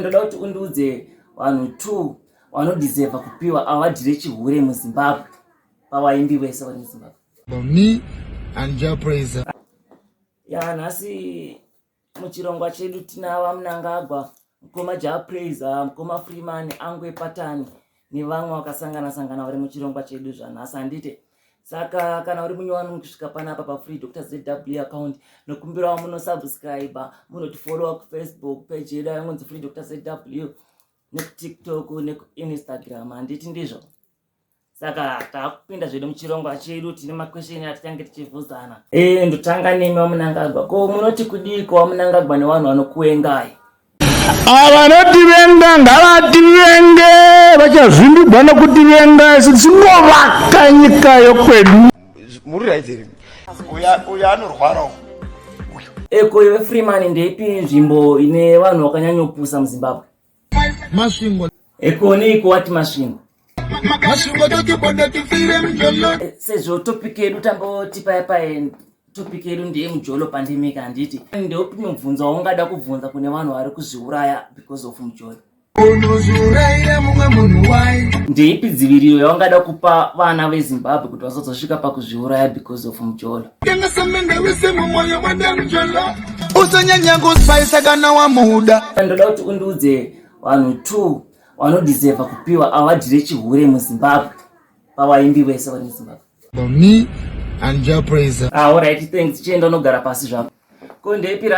Ndoda kuti undiudze vanhu 2 vanodeserva kupiwa award rechihure muZimbabwe pavaimbi vese vari muZimbabwe. Me and Jah Prayzah. Nhasi muchirongwa chedu tinava Munangagwa, mukoma Jah Prayzah, mukoma Freeman Epatan nevamwe vakasangana vari muchirongwa chedu zvanhasi handite. Saka kana uri munyowani kusvika panapa paFree Dr. ZW account nokumbirawo munosubscribe, munotifollowa kuFacebook page yedu inonzi Free Dr. ZW, nekuTikTok nekuInstagram, handiti ndizvo? Saka takupinda zvedu muchirongwa chedu, tine makwesheni atichange tichibvunzana. Ndotanga nemi waMunangagwa. Ko munoti kudiko waMunangagwa nevanhu vanokuvengai? Avanotivenga ngavativenge, vachazvimbigwa nokutivenga, isi tinovaka nyika yokwedu. Muri raizeri uya anorwarawo. Ko iwe Freeman, ndeipi nzvimbo ine vanhu vakanyanyopusa muZimbabwe? Masvingo. Ko neiko wati masvingo? Masvingo totibonda tifire Mujolo. Sezvo topic yedu tamboti paya topic yedu ndeye Mujolo pandemic, handiti? Ndeupi mubvunzo waungada kubvunza kune vanhu vari kuzviuraya because of Mujolo? Unozviuraya mumwe munhu wai. Ndeipi dziviriro yaungada kupa vana veZimbabwe kuti vasazosvika pakuzviuraya because of Mujolo? Tengasamende wese mumwoyo mwada Mujolo. Usanyanya kuspaisa kana wamuda. Ndoda kuti undiudze vanhu 2 vanodeserva kupiwa award rechihure muZimbabwe pavaimbi vese vari muZimbabwe. Me and Jah Prayzah. Alright, thanks. Chienda unogara pasi zvako. Ko ndeipi